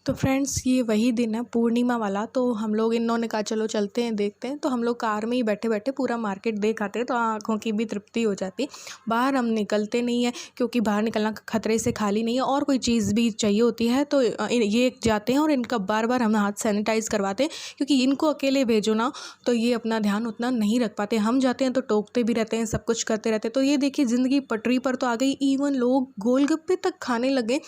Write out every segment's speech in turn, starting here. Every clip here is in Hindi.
तो फ्रेंड्स ये वही दिन है पूर्णिमा वाला। तो हम लोग इन्होंने कहा चलो चलते हैं देखते हैं। तो हम लोग कार में ही बैठे बैठे पूरा मार्केट देख आते हैं तो आँखों की भी तृप्ति हो जाती। बाहर हम निकलते नहीं हैं क्योंकि बाहर निकलना खतरे से खाली नहीं है और कोई चीज़ भी चाहिए होती है तो ये जाते हैं और इनका बार बार हम हाथ सैनिटाइज़ करवाते हैं क्योंकि इनको अकेले भेजो ना तो ये अपना ध्यान उतना नहीं रख पाते। हम जाते हैं तो टोकते भी रहते हैं, सब कुछ करते रहते हैं। तो ये देखिए ज़िंदगी पटरी पर तो आ गई, इवन लोग गोलगप्पे तक खाने लगे।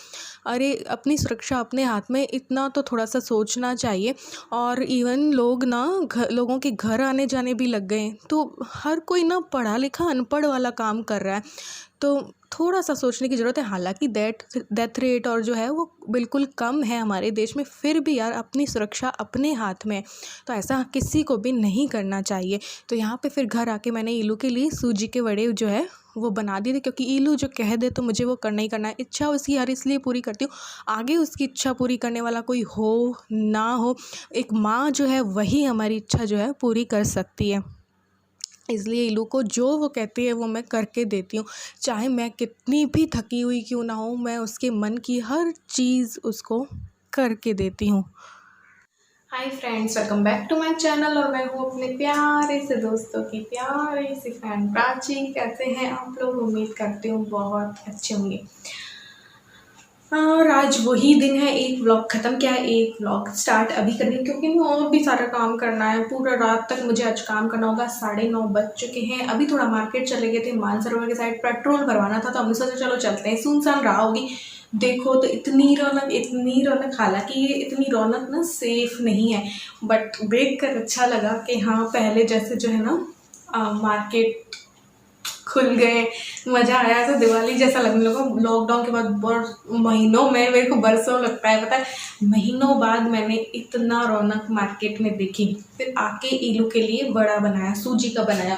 अरे अपनी सुरक्षा अपने हाथ में, इतना तो थोड़ा सा सोचना चाहिए। और इवन लोग ना लोगों के घर आने जाने भी लग गए हैं। तो हर कोई ना पढ़ा लिखा अनपढ़ वाला काम कर रहा है। तो थोड़ा सा सोचने की ज़रूरत है। हालांकि डेथ रेट और जो है वो बिल्कुल कम है हमारे देश में, फिर भी यार अपनी सुरक्षा अपने हाथ में, तो ऐसा किसी को भी नहीं करना चाहिए। तो यहाँ पे फिर घर आके मैंने ईलू के लिए सूजी के वड़े जो है वो बना दिए थे क्योंकि ईलू जो कह दे तो मुझे वो करना ही करना है। इच्छा उसकी हर इसलिए पूरी करती हूँ, आगे उसकी इच्छा पूरी करने वाला कोई हो ना हो, एक माँ जो है वही हमारी इच्छा जो है पूरी कर सकती है। इसलिए ईलू को जो वो कहती है वो मैं करके देती हूँ, चाहे मैं कितनी भी थकी हुई क्यों ना हो, मैं उसके मन की हर चीज़ उसको करके देती हूँ। Hi friends, welcome back to my channel और मैं हूँ अपने प्यारे से दोस्तों की प्यारी सी फ्रेंड प्राची। कैसे हैं आप लोग? उम्मीद करती हूँ बहुत अच्छे होंगे। और आज वही दिन है, एक व्लॉग ख़त्म किया है, एक व्लॉग स्टार्ट अभी कर रही हूँ क्योंकि मैं और भी सारा काम करना है। पूरा रात तक मुझे आज काम करना होगा। 9:30 बज चुके हैं। अभी थोड़ा मार्केट चले गए थे, मानसरोवर के साइड पेट्रोल भरवाना था तो हमने सोचा चलो चलते हैं। सुनसान रहा होगी, देखो तो इतनी रौनक। हालांकि ये इतनी रौनक ना सेफ नहीं है, बट देख कर अच्छा लगा कि हाँ पहले जैसे जो है ना मार्केट खुल गए, मज़ा आया। ऐसा दिवाली जैसा लगने लगा। लॉकडाउन के बाद बहुत महीनों में, मेरे को बरसों लगता है पता है, महीनों बाद मैंने इतना रौनक मार्केट में देखी। फिर आके ईलू के लिए बड़ा बनाया, सूजी का बनाया।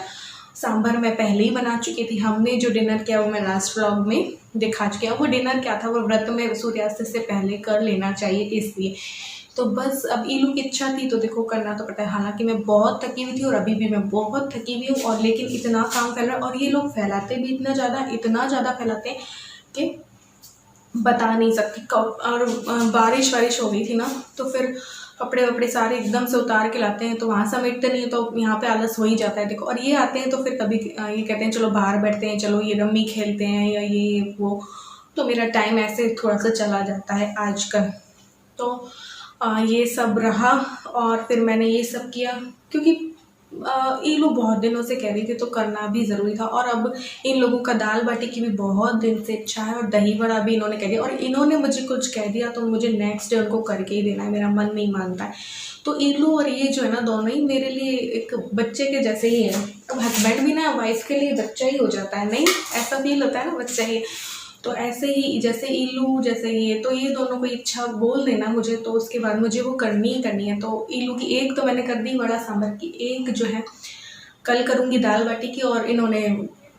सांभर मैं पहले ही बना चुकी थी। हमने जो डिनर किया वो मैं लास्ट व्लॉग में दिखा चुकी हूँ। वो डिनर क्या था, वो व्रत में सूर्यास्त से पहले कर लेना चाहिए इसलिए। तो बस अब ईलू की इच्छा थी तो देखो करना तो पड़ता है। हालांकि मैं बहुत थकी हुई थी और अभी भी मैं बहुत थकी हुई हूँ, और लेकिन इतना काम फैल रहा है और ये लोग फैलाते भी इतना ज़्यादा फैलाते हैं कि बता नहीं सकती कब। और बारिश हो गई थी ना तो फिर कपड़े वपड़े सारे एकदम से उतार के लाते हैं तो वहाँ समेटते नहीं है तो यहाँ पे आलस हो ही जाता है। देखो, और ये आते हैं तो फिर कभी ये कहते हैं चलो बाहर बैठते हैं, चलो ये रम्मी खेलते हैं या ये वो। तो मेरा टाइम ऐसे थोड़ा सा चला जाता है आजकल। तो ये सब रहा और फिर मैंने ये सब किया क्योंकि ईलू बहुत दिनों से कह रही थी तो करना भी ज़रूरी था। और अब इन लोगों का दाल बाटी की भी बहुत दिन से इच्छा है और दही बड़ा भी इन्होंने कह दिया, और इन्होंने मुझे कुछ कह दिया तो मुझे नेक्स्ट डे उनको करके ही देना है, मेरा मन नहीं मानता है। तो ईलू और ये जो है ना दोनों ही मेरे लिए एक बच्चे के जैसे ही है। अब हस्बैंड भी ना वाइफ के लिए बच्चा ही हो जाता है, नहीं ऐसा फील होता है ना, बच्चा ही। तो ऐसे ही जैसे ईलू जैसे ये, तो ये दोनों को इच्छा बोल देना मुझे तो उसके बाद मुझे वो करनी ही करनी है। तो ईलू की एक तो मैंने कर दी बड़ा सांभर की, एक जो है कल करूँगी दाल बाटी की, और इन्होंने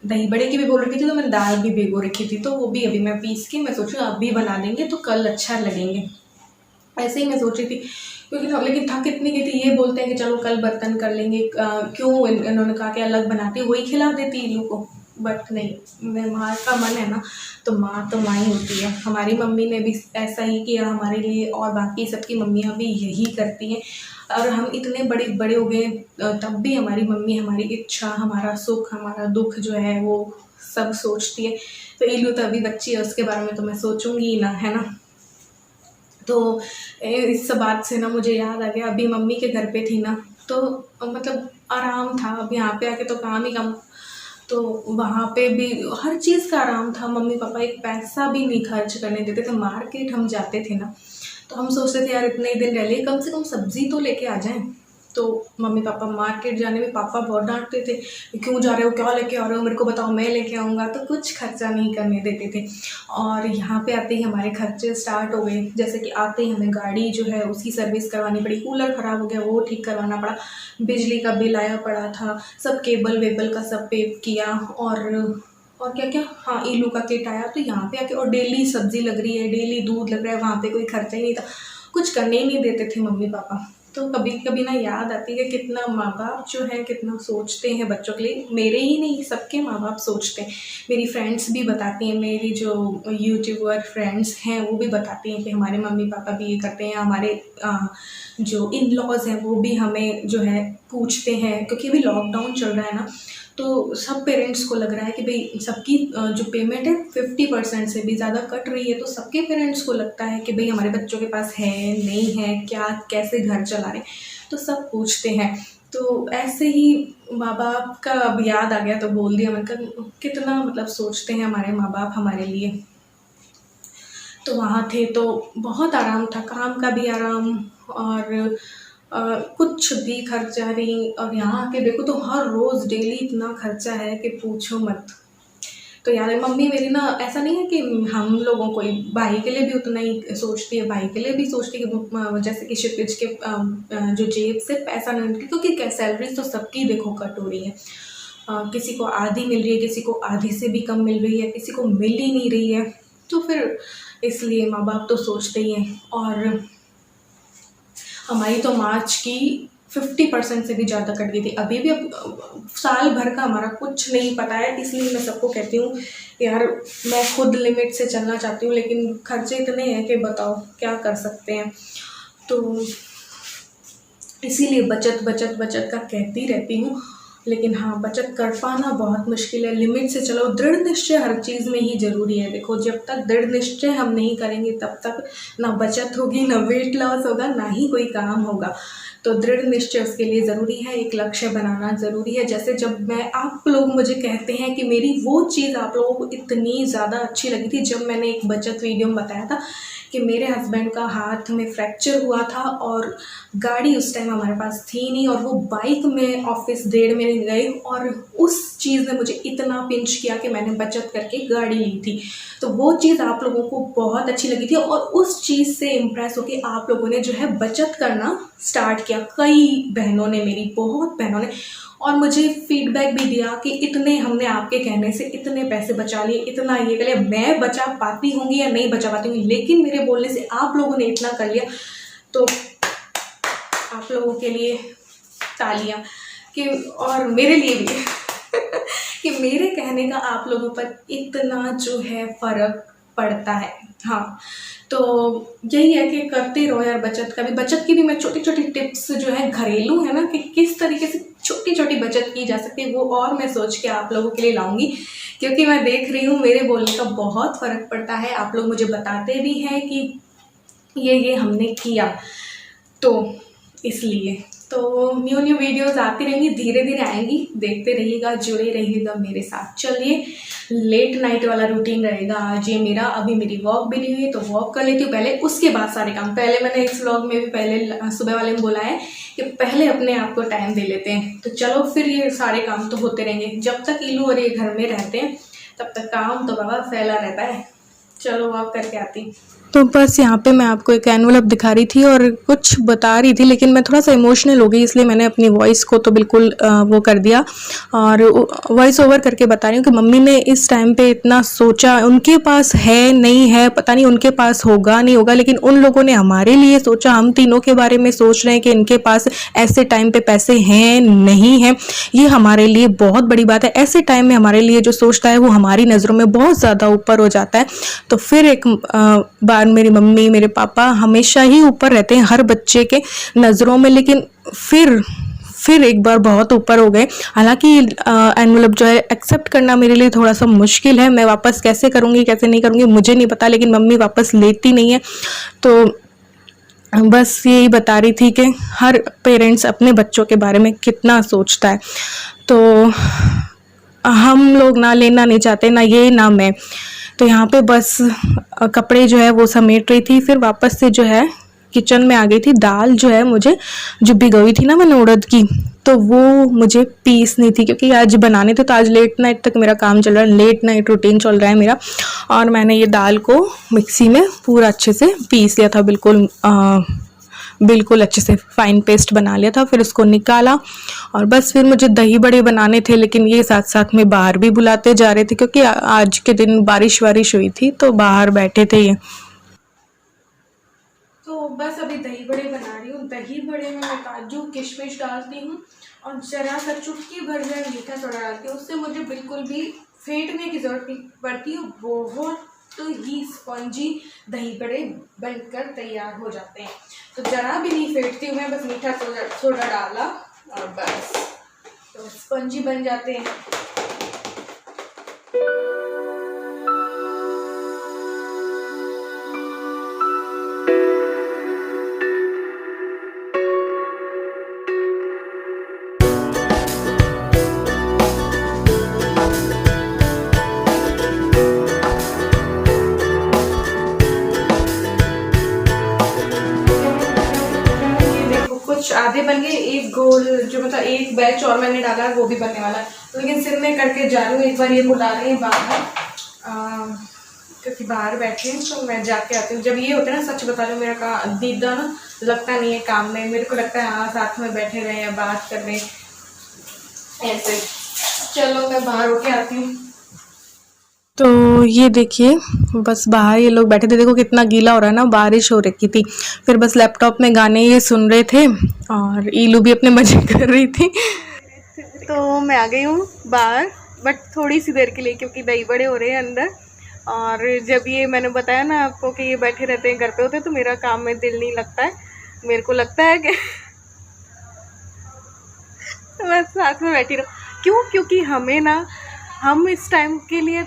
दही बड़े की भी बोल रखी थी तो मैंने दाल भी भिगो रखी थी तो वो भी अभी मैं पीस के मैं सोच रही हूँ अभी बना देंगे तो कल अच्छा लगेंगे। ऐसे ही मैं सोची थी क्योंकि लेकिन थक इतनी गई थी। ये बोलते हैं कि चलो कल बर्तन कर लेंगे, क्यों इन्होंने कहा कि अलग बनाती वही खिला देती ईलू को, बट नहीं, मैं माँ का मन है ना तो माँ ही होती है। हमारी मम्मी ने भी ऐसा ही किया हमारे लिए और बाकी सबकी मम्मियाँ भी यही करती हैं। और हम इतने बड़े हो गए तब भी हमारी मम्मी हमारी इच्छा, हमारा सुख, हमारा दुख जो है वो सब सोचती है। तो ईलू तो अभी बच्ची है, उसके बारे में तो मैं सोचूंगी ही ना, है ना। तो इस बात से ना मुझे याद आ गया, अभी मम्मी के घर पे थी ना तो मतलब आराम था। अब यहाँ पे आके तो काम ही काम, तो वहाँ पे भी हर चीज़ का आराम था। मम्मी पापा एक पैसा भी नहीं खर्च करने देते थे। मार्केट हम जाते थे ना तो हम सोचते थे यार इतने ही दिन रह लिए, कम से कम सब्जी तो लेके आ जाएं। तो मम्मी पापा मार्केट जाने में पापा बहुत डांटते थे, क्यों जा रहे हो, क्या लेके आ रहे हो, मेरे को बताओ मैं लेके आऊँगा। तो कुछ खर्चा नहीं करने देते थे। और यहाँ पे आते ही हमारे खर्चे स्टार्ट हो गए। जैसे कि आते ही हमें गाड़ी जो है उसकी सर्विस करवानी पड़ी, कूलर ख़राब हो गया वो ठीक करवाना पड़ा, बिजली का बिल आया पड़ा था, सब केबल वेबल का सब पे किया, और क्या क्या, हाँ ईलू का किट आया। तो यहाँ पे आके और डेली सब्जी लग रही है, डेली दूध लग रहा है, वहाँ पे कोई खर्चा ही नहीं था, कुछ करने ही नहीं देते थे मम्मी पापा। तो कभी कभी ना याद आती है कि कितना माँ बाप जो है कितना सोचते हैं बच्चों के लिए। मेरे ही नहीं, सबके माँ बाप सोचते हैं। मेरी फ्रेंड्स भी बताती हैं, मेरी जो यूट्यूबर फ्रेंड्स हैं वो भी बताती हैं कि हमारे मम्मी पापा भी ये करते हैं। हमारे जो इन लॉज़ हैं वो भी हमें जो है पूछते हैं, क्योंकि अभी लॉकडाउन चल रहा है ना, तो सब पेरेंट्स को लग रहा है कि भाई सबकी जो पेमेंट है 50% से भी ज़्यादा कट रही है। तो सबके पेरेंट्स को लगता है कि भाई हमारे बच्चों के पास है नहीं है, क्या कैसे घर चला रहे, तो सब पूछते हैं। तो ऐसे ही माँ बाप का अब याद आ गया तो बोल दिया। मैंने कहा कितना मतलब सोचते हैं हमारे माँ बाप हमारे लिए। तो वहाँ थे तो बहुत आराम था, काम का भी आराम और कुछ भी खर्चा नहीं। और यहाँ आके देखो तो हर रोज़ डेली इतना खर्चा है कि पूछो मत। तो यार मम्मी मेरी ना, ऐसा नहीं है कि हम लोगों को ही, भाई के लिए भी उतना ही सोचती है, भाई के लिए भी सोचती है कि जैसे कि शिपिज के जो जेब से पैसा नहीं निकले, क्योंकि सैलरी तो सबकी देखो कट हो रही है। किसी को आधी मिल रही है, किसी को आधी से भी कम मिल रही है, किसी को मिल ही नहीं रही है। तो फिर इसलिए माँ बाप तो सोचते ही हैं। और हमारी तो मार्च की 50% से भी ज़्यादा कट गई थी। अभी भी अब साल भर का हमारा कुछ नहीं पता है, इसलिए मैं सबको कहती हूँ यार मैं खुद लिमिट से चलना चाहती हूँ, लेकिन खर्चे इतने हैं कि बताओ क्या कर सकते हैं। तो इसीलिए बचत बचत बचत का कहती रहती हूँ, लेकिन हाँ बचत कर पाना बहुत मुश्किल है। लिमिट से चलो, दृढ़ निश्चय हर चीज़ में ही ज़रूरी है। देखो जब तक दृढ़ निश्चय हम नहीं करेंगे तब तक ना बचत होगी, ना वेट लॉस होगा, ना ही कोई काम होगा। तो दृढ़ निश्चय उसके लिए ज़रूरी है, एक लक्ष्य बनाना ज़रूरी है। जैसे जब मैं, आप लोग मुझे कहते हैं कि मेरी वो चीज़ आप लोगों को इतनी ज़्यादा अच्छी लगी थी जब मैंने एक बचत वीडियो में बताया था कि मेरे हस्बैंड का हाथ में फ्रैक्चर हुआ था और गाड़ी उस टाइम हमारे पास थी नहीं, और वो बाइक में ऑफिस 1.5 महीने गए, और उस चीज़ ने मुझे इतना पिंच किया कि मैंने बचत करके गाड़ी ली थी। तो वो चीज़ आप लोगों को बहुत अच्छी लगी थी, और उस चीज़ से इम्प्रेस होकर आप लोगों ने जो है बचत करना स्टार्ट किया। कई बहनों ने, मेरी बहुत बहनों ने, और मुझे फीडबैक भी दिया कि इतने हमने आपके कहने से इतने पैसे बचा लिए, इतना ये कर लिया। मैं बचा पाती होंगी या नहीं बचा पाती होंगी, लेकिन मेरे बोलने से आप लोगों ने इतना कर लिया। तो आप लोगों के लिए तालियां, कि और मेरे लिए भी कि मेरे कहने का आप लोगों पर इतना जो है फ़र्क पड़ता है। हाँ, तो यही है कि करते रहो यार बचत का भी। बचत की भी मैं छोटी छोटी टिप्स जो है घरेलू है ना, कि किस तरीके से छोटी छोटी बचत की जा सकती है, वो और मैं सोच के आप लोगों के लिए लाऊंगी, क्योंकि मैं देख रही हूँ मेरे बोलने का बहुत फ़र्क पड़ता है। आप लोग मुझे बताते भी हैं कि ये हमने किया, तो इसलिए तो न्यू वीडियोस आती रहेंगी, धीरे धीरे आएंगी, देखते रहिएगा, जुड़े रहिएगा मेरे साथ। चलिए, लेट नाइट वाला रूटीन रहेगा आज ये मेरा। अभी मेरी वॉक भी नहीं हुई तो वॉक कर लेती हूँ पहले, उसके बाद सारे काम। पहले मैंने इस व्लॉग में भी पहले सुबह वाले में बोला है कि पहले अपने आप को टाइम दे लेते हैं। तो चलो फिर ये सारे काम तो होते रहेंगे जब तक इलू और ये घर में रहते हैं, तब तक काम तो बाबा फैला रहता है। चलो वॉक करके आती। तो बस यहाँ पे मैं आपको एक एनवलप दिखा रही थी और कुछ बता रही थी, लेकिन मैं थोड़ा सा इमोशनल हो गई, इसलिए मैंने अपनी वॉइस को तो बिल्कुल वो कर दिया और वॉइस ओवर करके बता रही हूँ कि मम्मी ने इस टाइम पे इतना सोचा। उनके पास है नहीं है पता नहीं, उनके पास होगा नहीं होगा, लेकिन उन लोगों ने हमारे लिए सोचा। हम तीनों के बारे में सोच रहे हैं कि इनके पास ऐसे टाइम पे पैसे हैं नहीं हैं, ये हमारे लिए बहुत बड़ी बात है। ऐसे टाइम में हमारे लिए जो सोचता है वो हमारी नज़रों में बहुत ज़्यादा ऊपर हो जाता है। तो फिर एक बार मेरी मम्मी मेरे पापा हमेशा ही ऊपर रहते हैं हर बच्चे के नज़रों में, लेकिन फिर एक बार बहुत ऊपर हो गए। हालांकि एनवलप जो है एक्सेप्ट करना मेरे लिए थोड़ा सा मुश्किल है। मैं वापस कैसे करूँगी कैसे नहीं करूँगी मुझे नहीं पता, लेकिन मम्मी वापस लेती नहीं है। तो बस यही बता रही थी कि हर पेरेंट्स अपने बच्चों के बारे में कितना सोचता है। तो हम लोग ना लेना नहीं चाहते, ना ये ना मैं। तो यहाँ पे बस कपड़े जो है वो समेट रही थी, फिर वापस से जो है किचन में आ गई थी। दाल जो है मुझे जो भिगोई थी ना मैंने उड़द की, तो वो मुझे पीसनी थी, क्योंकि आज बनाने थे। तो आज लेट नाइट तक मेरा काम चल रहा है, लेट नाइट रूटीन चल रहा है मेरा। और मैंने ये दाल को मिक्सी में पूरा अच्छे से पीस लिया था, बिल्कुल अच्छे से फाइन पेस्ट बना लिया था। फिर उसको निकाला और बस फिर मुझे दही बड़े बनाने थे, लेकिन ये साथ साथ में बाहर भी बुलाते जा रहे थे, क्योंकि आज के दिन बारिश हुई थी तो बाहर बैठे थे ये। तो बस अभी दही बड़े बना रही हूँ। दही बड़े में मैं काजू किशमिश डालती हूँ और ज़रा सा चुटकी भर में मीठा सोडा डालती हूँ। उससे मुझे बिल्कुल भी फेंटने की ज़रूरत नहीं पड़ती है। बहुत ही स्पंजी दही बड़े बनकर तैयार हो जाते हैं। तो ज़रा भी नहीं फेंटती हूँ मैं, बस मीठा सोडा डाला और बस तो स्पंजी बन जाते हैं। कुछ आधे बन गए, एक गोल जो मतलब एक बैच और मैंने डाला है वो भी बनने वाला है। लेकिन सिम में करके जा रही हूँ। एक बार ये बुला रहे हैं बाहर, क्योंकि बाहर बैठे हैं तो मैं जाके आती हूँ। जब ये होता है ना, सच बता रही हूँ, मेरा दीदा ना लगता नहीं है काम में। मेरे को लगता है हाँ साथ में बैठे रहे या बात कर रहे ऐसे। चलो मैं बाहर होके आती हूँ। तो ये देखिए बस बाहर ये लोग बैठे थे। देखो कितना गीला हो रहा है ना, बारिश हो रखी थी। फिर बस लैपटॉप में गाने ये सुन रहे थे और ईलू भी अपने मजे कर रही थी। तो मैं आ गई हूँ बाहर, बट थोड़ी सी देर के लिए, क्योंकि दही बड़े हो रहे हैं अंदर। और जब ये मैंने बताया ना आपको कि ये बैठे रहते हैं, घर पे होते हैं, तो मेरा काम में दिल नहीं लगता है। मेरे को लगता है कि मैं साथ में बैठी रहूँ। क्यों? क्योंकि हमें ना, हम इस टाइम के लिए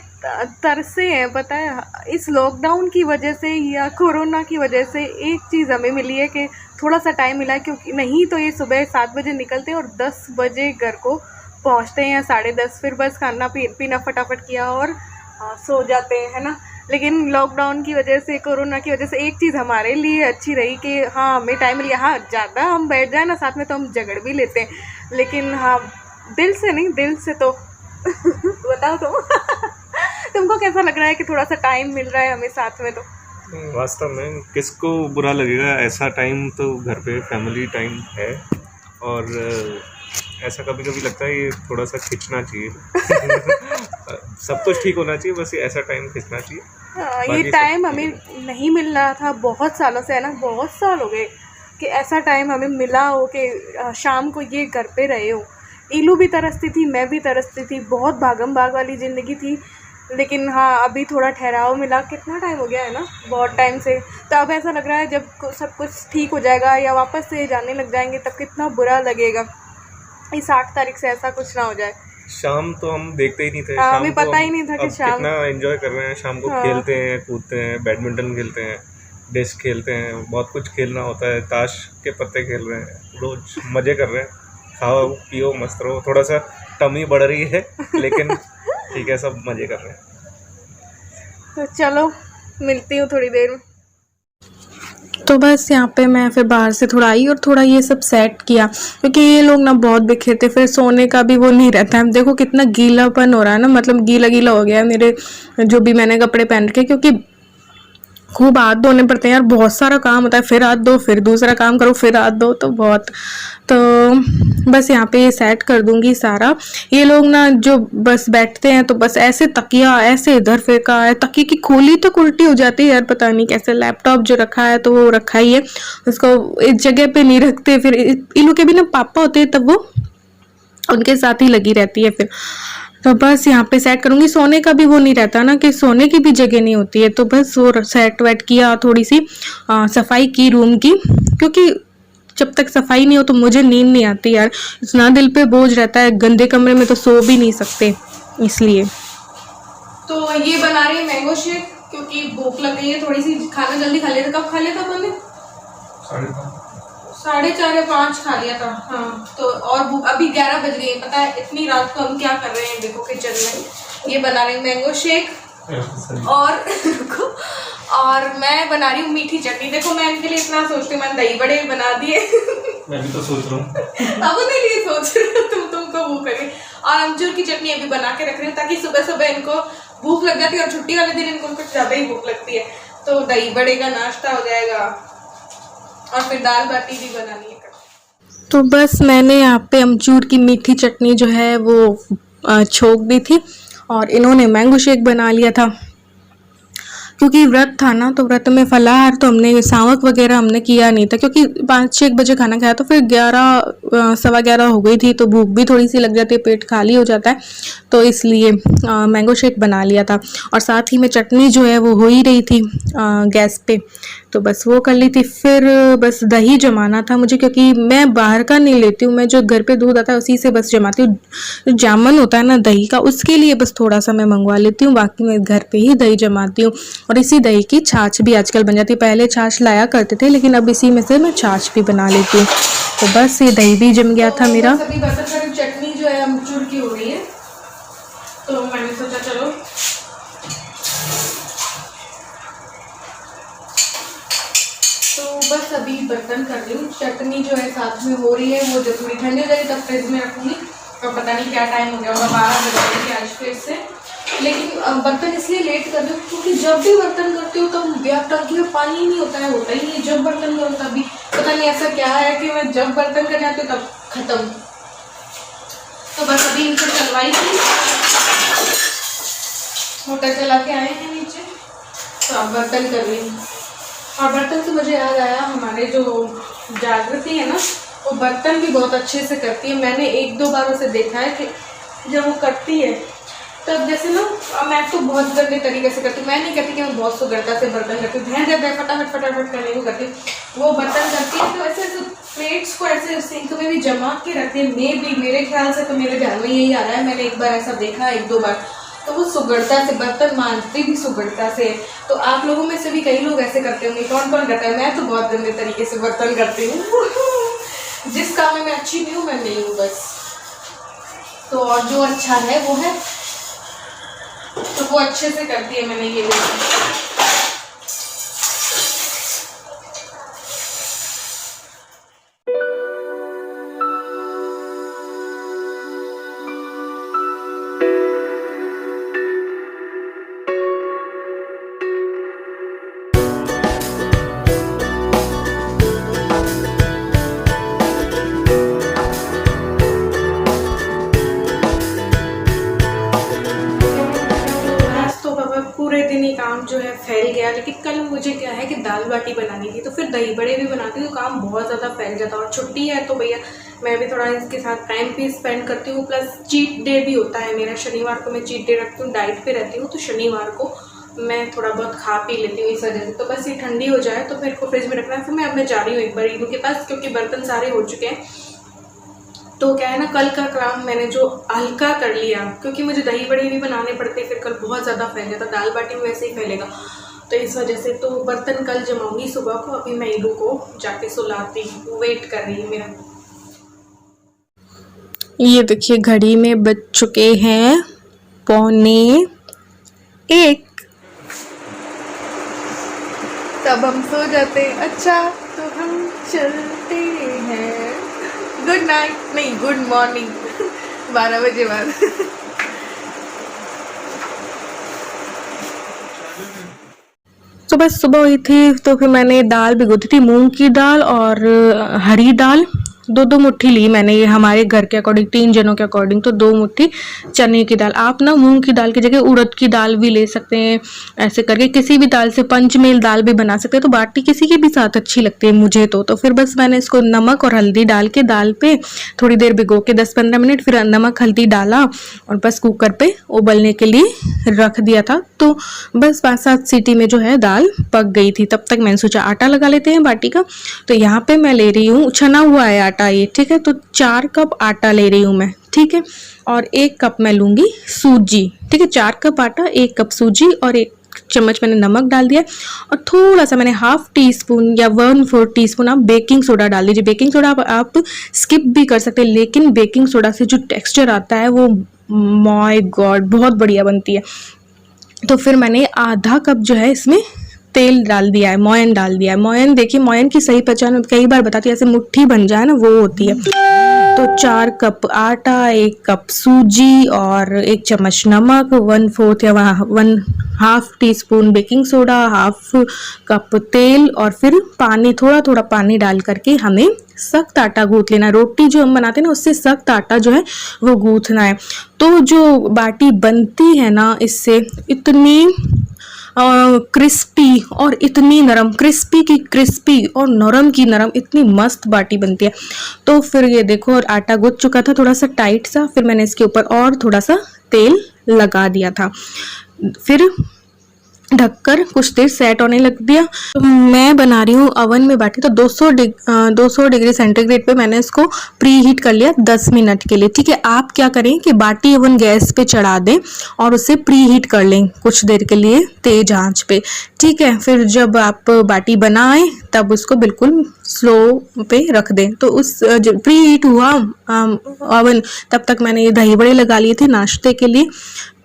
तरसे हैं, पता है। इस लॉकडाउन की वजह से या कोरोना की वजह से एक चीज़ हमें मिली है कि थोड़ा सा टाइम मिला है। क्योंकि नहीं तो ये सुबह 7 बजे निकलते हैं और 10 बजे घर को पहुंचते हैं या 10:30। फिर बस खाना पीना फटाफट किया और सो जाते हैं, है ना। लेकिन लॉकडाउन की वजह से, कोरोना की वजह से एक चीज़ हमारे लिए अच्छी रही कि हाँ हमें टाइम मिल गया। हाँ ज़्यादा हम बैठ जाए ना साथ में तो हम झगड़ भी लेते हैं, लेकिन हाँ दिल से नहीं, दिल से तो बताओ तुम तुमको कैसा लग रहा है कि थोड़ा सा टाइम मिल रहा है हमें साथ में? तो वास्तव में किसको बुरा लगेगा? ऐसा टाइम तो घर पे फैमिली टाइम है। और ऐसा कभी कभी लगता है ये थोड़ा सा खिंचना चाहिए। सब कुछ ठीक होना चाहिए, बस ये ऐसा टाइम खिंचना चाहिए। ये टाइम हमें नहीं मिल रहा था बहुत सालों से, है ना। बहुत साल हो गए कि ऐसा टाइम हमें मिला हो कि शाम को ये घर पे रहे हो। ईलू भी तरसती थी, मैं भी तरसती थी। बहुत भागम भाग वाली ज़िंदगी थी। लेकिन हाँ अभी थोड़ा ठहराव मिला। कितना टाइम हो गया है ना, बहुत टाइम से। तो अब ऐसा लग रहा है जब सब कुछ ठीक हो जाएगा या वापस से जाने लग जाएंगे तब कितना बुरा लगेगा। इस 8 तारीख से ऐसा कुछ ना हो जाए। शाम तो हम देखते ही नहीं थे। हाँ, हमें पता ही नहीं था कि शाम कितना एंजॉय कर रहे हैं। शाम को हाँ। खेलते हैं, कूदते हैं, बैडमिंटन खेलते हैं, डिस्क खेलते हैं, बहुत कुछ खेलना होता है। ताश के पत्ते खेल रहे हैं, रोज मज़े कर रहे हैं। खाओ पियो मस्त रहो। थोड़ा सा टमी बढ़ रही है लेकिन ठीक है, सब मज़े कर रहे हैं। तो चलो मिलती हूँ थोड़ी देर में। तो बस यहाँ पे मैं फिर बाहर से थोड़ा आई और थोड़ा ये सब सेट किया, क्योंकि ये लोग ना बहुत बिखरे थे। फिर सोने का भी वो नहीं रहता है। देखो कितना गीलापन हो रहा है ना, मतलब गीला गीला हो गया है मेरे जो भी मैंने कपड़े पहन के, क्योंकि खूब हाथ धोने पड़ते हैं यार। बहुत सारा काम होता है, फिर हाथ धो, फिर दूसरा काम करो, फिर हाथ धो, तो बहुत। तो बस यहाँ पे ये सेट कर दूंगी सारा। ये लोग ना जो बस बैठते हैं तो बस ऐसे तकिया ऐसे इधर फेंका है, तकिए की खोली तक उल्टी हो जाती है यार, पता नहीं कैसे। लैपटॉप जो रखा है तो वो रखा ही है, उसको एक जगह पे नहीं रखते। फिर इन लोग के भी ना पापा होते हैं तब वो उनके साथ ही लगी रहती है फिर। तो बस यहाँ पे सेट करूँगी। सोने का भी वो नहीं रहता ना, कि सोने की भी जगह नहीं होती है। तो बस वो सेट वेट किया, थोड़ी सी सफाई की रूम की, क्योंकि जब तक सफाई नहीं हो तो मुझे नींद नहीं आती यार। इतना दिल पे बोझ रहता है, गंदे कमरे में तो सो भी नहीं सकते, इसलिए। तो ये बना रही है मैंगो शेक, क्योंकि भूख लग गई है थोड़ी सी। खाना जल्दी खा लिया था। कब खा लिया था मैंने? 4:30 या 5 खा लिया था। हाँ तो और भूख अभी 11 बज गई। पता है इतनी रात को हम क्या कर रहे हैं? देखो किचन में ये बना रही हूँ मैंगो शेक और मैं बना रही हूँ मीठी चटनी। देखो मैं इनके लिए इतना सोचती हूँ, मैंने दही बड़े बना दिए। मैं भी तो सोच रहा हूँ अब उन्हें लिए सोच रहे हो तुमको भूख लगी। और अमचूर की चटनी अभी बना के रख रही हूँ, ताकि सुबह सुबह इनको भूख लग जाती है और छुट्टी वाले दिन इनको कुछ ज़्यादा ही भूख लगती है। तो दही बड़े का नाश्ता हो जाएगा और फिर दाल बाटी भी बनानी है। तो बस मैंने यहाँ पे अमचूर की मीठी चटनी जो है वो छोक दी थी और इन्होंने मैंगो शेक बना लिया था। क्योंकि व्रत था ना, तो व्रत में फलाहार तो हमने सावक वगैरह हमने किया नहीं था, क्योंकि 5-6 बजे खाना खाया तो फिर 11 सवा 11 हो गई थी, तो भूख भी थोड़ी सी लग जाती है, पेट खाली हो जाता है, तो इसलिए मैंगो शेक बना लिया था। और साथ ही में चटनी जो है वो हो ही रही थी गैस पे, तो बस वो कर ली थी। फिर बस दही जमाना था मुझे, क्योंकि मैं बाहर का नहीं लेती हूँ, मैं जो घर पे दूध आता है उसी से बस जमाती हूँ। जामन होता है ना दही का, उसके लिए बस थोड़ा सा मैं मंगवा लेती हूँ, बाकी मैं घर पे ही दही जमाती हूँ। और इसी दही की छाछ भी आजकल बन जाती है, पहले छाछ लाया करते थे, लेकिन अब इसी में से मैं छाछ भी बना लेती हूँ। तो बस ये दही भी जम गया था मेरा। अभी बटर चटनी जो है अमचूर की हो रही है, तो मैंने सोचा चलो तो बस अभी बर्तन कर रही हूँ। चटनी जो है साथ में हो रही है, वो जब थोड़ी ठंडी हो जाएगी तब फ्रिज में रखूँगी। और पता नहीं क्या टाइम हो गया होगा, 12 बज गए आज फिर से। लेकिन बर्तन इसलिए लेट कर रही हूँ क्योंकि जब भी बर्तन करती हूँ तब ब्याह टंकी में पानी ही नहीं होता है, होता ही नहीं। जब बर्तन करूँ तभी पता नहीं ऐसा क्या है कि मैं जब बर्तन करने आती हूँ तब खत्म। तो बस अभी इनसे चलवाई थी, मोटर चला के आए हैं नीचे, तो अब बर्तन कर रही हूँ। और बर्तन से मुझे याद आया, हमारे जो जागृति है ना, वो बर्तन भी बहुत अच्छे से करती है। मैंने 1-2 बार उसे देखा है कि जब वो करती है तब जैसे ना, मैं तो बहुत गंदे तरीके से करती हूँ। मैं नहीं कहती कि मैं बहुत सुगढ़ता से बर्तन करती हूँ, ध्यान देता है फटाफट करने को करती हूँ। वो बर्तन करती है तो ऐसे प्लेट्स को ऐसे सिंक में भी जमा के रखती है। मेरे ख्याल से तो मेरे ध्यान में यही आ रहा है, मैंने एक बार ऐसा देखा 1-2 बार। तो वो सुगढ़ता से बर्तन मांजती भी सुगढ़ता से। तो आप लोगों में से भी कई लोग ऐसे करते होंगे, कौन कौन करता है? मैं तो बहुत गंदे तरीके से बर्तन करती हूँ। जिस काम में मैं अच्छी नहीं हूँ, मैं नहीं हूँ बस। तो और जो अच्छा है वो है, तो वो अच्छे से करती है, मैंने ये देखा। पूरे दिन ही काम जो है फैल गया। लेकिन कल मुझे क्या है कि दाल बाटी बनानी थी, तो फिर दही बड़े भी बनाती हूँ, तो काम बहुत ज़्यादा फैल जाता है। और छुट्टी है तो भैया मैं भी थोड़ा इसके साथ टाइम भी स्पेंड करती हूँ, प्लस चीट डे भी होता है मेरा। शनिवार को मैं चीट डे रखती हूँ, डाइट पे रहती हूँ, तो शनिवार को मैं थोड़ा बहुत खा पी लेती हूँ इस वजह से। तो बस ये ठंडी हो जाए तो मेरे को फ्रिज में रखना है। फिर मैं अब मैं जा रही हूँ एक बार इनू के पास, क्योंकि बर्तन सारे हो चुके हैं। तो क्या है ना, कल का काम मैंने जो हल्का कर लिया, क्योंकि मुझे दही बड़े भी बनाने पड़ते, फिर कल बहुत ज़्यादा फैल जाता। दाल बाटी में वैसे ही फैलेगा, तो इस वजह से तो बर्तन कल जमाऊंगी सुबह को। अभी मैं इनू को जाके सुलाती हूँ, वेट कर रही है मेरा। ये देखिए घड़ी में बज चुके हैं 12:45। तब हम सो जाते हैं। अच्छा तो हम चलते हैं। गुड नाइट, नहीं गुड मॉर्निंग। 12 बजे बाद। तो बस सुबह हुई थी, तो फिर मैंने दाल भिगोती थी, मूंग की दाल और हरी दाल। 2-2 मुट्ठी ली मैंने, ये हमारे घर के अकॉर्डिंग, 3 जनों के अकॉर्डिंग, तो 2 मुट्ठी चने की दाल। आप ना मूंग की दाल की जगह उड़द की दाल भी ले सकते हैं, ऐसे करके किसी भी दाल से पंचमेल दाल भी बना सकते हैं। तो बाटी किसी के भी साथ अच्छी लगती है मुझे तो फिर बस मैंने इसको नमक और हल्दी डाल के दाल पे थोड़ी देर भिगो के 10-15 मिनट, फिर नमक हल्दी डाला और बस कुकर पे उबलने के लिए रख दिया था। तो बस 5-7 सीटी में जो है दाल पक गई थी। तब तक मैंने सोचा आटा लगा लेते हैं बाटी का। तो यहाँ पे मैं ले रही हूँ छना हुआ है आटा ये, ठीक है। तो 4 कप आटा ले रही हूँ मैं, ठीक है। और 1 कप मैं लूँगी सूजी, ठीक है। 4 कप आटा, 1 कप सूजी और 1 चम्मच मैंने नमक डाल दिया। और थोड़ा सा मैंने 1/2 टीस्पून या 1/4 टीस्पून आप बेकिंग सोडा डाल दीजिए। बेकिंग सोडा आप स्किप भी कर सकते हैं, लेकिन बेकिंग सोडा से जो टेक्सचर आता है वो माय गॉड बहुत बढ़िया बनती है। तो फिर मैंने आधा कप जो है इसमें तेल डाल दिया है, मोयन डाल दिया है। मोयन देखिए, मोयन की सही पहचान मैं कई बार बताती हूँ, ऐसे मुट्ठी बन जाए ना वो होती है। तो 4 कप आटा, 1 कप सूजी और 1 चम्मच नमक, 1/4 या 1/2 टीस्पून बेकिंग सोडा, 1/2 कप तेल और फिर पानी, थोड़ा थोड़ा पानी डाल करके हमें सख्त आटा गूंथ लेना। रोटी जो हम बनाते हैं ना उससे सख्त आटा जो है वो गूंथना है। तो जो बाटी बनती है ना इससे इतनी क्रिस्पी और इतनी नरम, क्रिस्पी की क्रिस्पी और नरम की नरम, इतनी मस्त बाटी बनती है। तो फिर ये देखो आटा गूंथ चुका था थोड़ा सा टाइट सा, फिर मैंने इसके ऊपर और थोड़ा सा तेल लगा दिया था, फिर ढककर कुछ देर सेट होने लग दिया। तो मैं बना रही हूँ अवन में बाटी, तो 200 डिग्री सेंटीग्रेड पे मैंने इसको प्री हीट कर लिया 10 मिनट के लिए। ठीक है, आप क्या करें कि बाटी अवन गैस पे चढ़ा दें और उसे प्री हीट कर लें कुछ देर के लिए तेज आंच पे। ठीक है, फिर जब आप बाटी बनाएं तब उसको बिल्कुल स्लो पे रख दें। तो उस प्री हीट हुआ अवन, तब तक मैंने ये दही बड़े लगा लिए थे नाश्ते के लिए।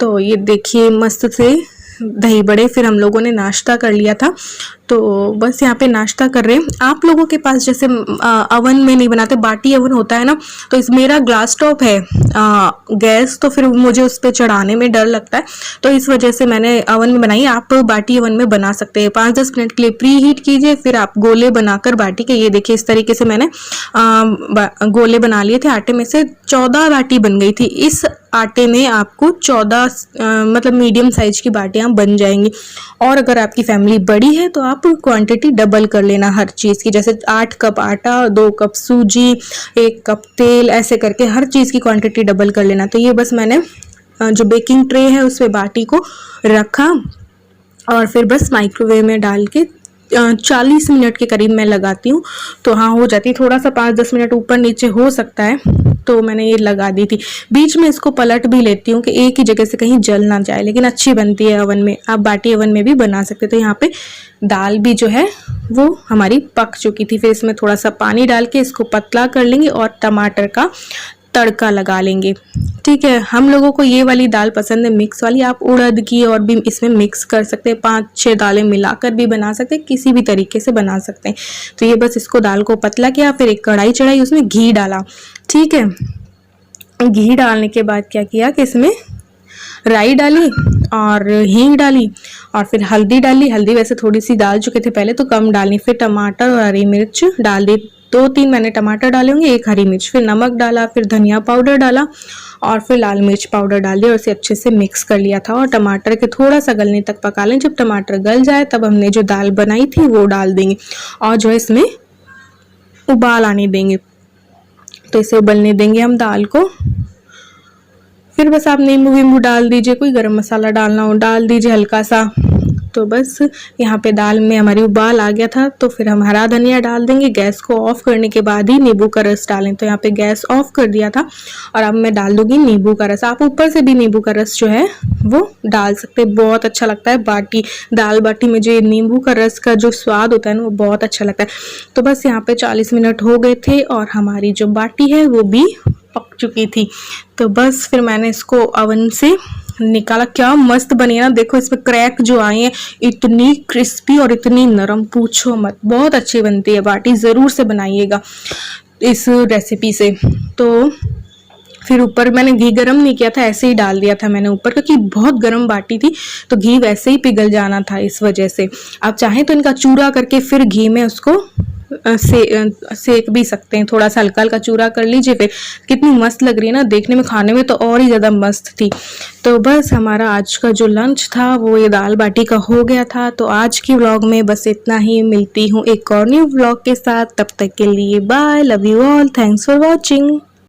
तो ये देखिए मस्त से दही बड़े, फिर हम लोगों ने नाश्ता कर लिया था। तो बस यहाँ पे नाश्ता कर रहे हैं। आप लोगों के पास जैसे अवन में नहीं बनाते, बाटी अवन होता है ना, तो इस मेरा ग्लास टॉप है गैस, तो फिर मुझे उस पर चढ़ाने में डर लगता है, तो इस वजह से मैंने अवन में बनाई। आप बाटी अवन में बना सकते हैं। 5-10 मिनट के लिए प्री हीट कीजिए, फिर आप गोले बनाकर बाटी के, ये देखिए इस तरीके से मैंने गोले बना लिए थे आटे में से। 14 बाटी बन गई थी। इस आटे में आपको 14 मतलब मीडियम साइज की बाटियां बन जाएंगी। और अगर आपकी फैमिली बड़ी है तो आप क्वांटिटी डबल कर लेना हर चीज़ की, जैसे 8 कप आटा, 2 कप सूजी, 1 कप तेल, ऐसे करके हर चीज़ की क्वांटिटी डबल कर लेना। तो ये बस मैंने जो बेकिंग ट्रे है उस पर बाटी को रखा और फिर बस माइक्रोवेव में डाल के 40 मिनट के करीब मैं लगाती हूँ, तो हाँ हो जाती है। थोड़ा सा 5-10 मिनट ऊपर नीचे हो सकता है, तो मैंने ये लगा दी थी। बीच में इसको पलट भी लेती हूँ कि एक ही जगह से कहीं जल ना जाए, लेकिन अच्छी बनती है अवन में। आप बाटी अवन में भी बना सकते। तो यहाँ पे दाल भी जो है वो हमारी पक चुकी थी। फिर इसमें थोड़ा सा पानी डाल के इसको पतला कर लेंगे और टमाटर का तड़का लगा लेंगे। ठीक है, हम लोगों को ये वाली दाल पसंद है मिक्स वाली, आप उड़द की और भी इसमें मिक्स कर सकते हैं, 5-6 दालें मिलाकर भी बना सकते हैं, किसी भी तरीके से बना सकते हैं। तो ये बस इसको दाल को पतला किया, फिर एक कढ़ाई चढ़ाई, उसमें घी डाला। ठीक है, घी डालने के बाद क्या किया कि इसमें राई डाली और हींग डाली और फिर हल्दी डाली। हल्दी वैसे थोड़ी सी डाल चुके थे पहले, तो कम डालनी। फिर टमाटर और हरी मिर्च डाल दी, 2-3 मैंने टमाटर डाले होंगे, 1 हरी मिर्च। फिर नमक डाला, फिर धनिया पाउडर डाला और फिर लाल मिर्च पाउडर डाल दिया और इसे अच्छे से मिक्स कर लिया था। और टमाटर के थोड़ा सा गलने तक पका लें। जब टमाटर गल जाए तब हमने जो दाल बनाई थी वो डाल देंगे और जो है इसमें उबाल आने देंगे। तो इसे उबलने देंगे हम दाल को। फिर बस आप नींबू वींबू डाल दीजिए, कोई गरम मसाला डालना हो डाल दीजिए हल्का सा। तो बस यहाँ पे दाल में हमारी उबाल आ गया था, तो फिर हम हरा धनिया डाल देंगे। गैस को ऑफ करने के बाद ही नींबू का रस डालें। तो यहाँ पे गैस ऑफ कर दिया था और अब मैं डाल दूंगी नींबू का रस। आप ऊपर से भी नींबू का रस जो है वो डाल सकते हैं, बहुत अच्छा लगता है। बाटी दाल बाटी में जो नींबू का रस का जो स्वाद होता है ना, वो बहुत अच्छा लगता है। तो बस यहाँ पे 40 मिनट हो गए थे और हमारी जो बाटी है वो भी पक चुकी थी। तो बस फिर मैंने इसको अवन से निकाला। क्या मस्त बनी है ना, देखो इसमें क्रैक जो आए हैं, इतनी क्रिस्पी और इतनी नरम, पूछो मत, बहुत अच्छी बनती है बाटी। ज़रूर से बनाइएगा इस रेसिपी से। तो फिर ऊपर मैंने घी गरम नहीं किया था, ऐसे ही डाल दिया था मैंने ऊपर, क्योंकि बहुत गरम बाटी थी तो घी वैसे ही पिघल जाना था, इस वजह से। आप चाहें तो इनका चूरा करके फिर घी में उसको सेक भी सकते हैं, थोड़ा सा हल्का हल्का चूरा कर लीजिए। फिर कितनी मस्त लग रही है ना, देखने में खाने में तो और ही ज़्यादा मस्त थी। तो बस हमारा आज का जो लंच था वो ये दाल बाटी का हो गया था। तो आज की व्लॉग में बस इतना ही। मिलती हूँ एक और न्यू व्लॉग के साथ, तब तक के लिए bye, love you all, thanks for watching.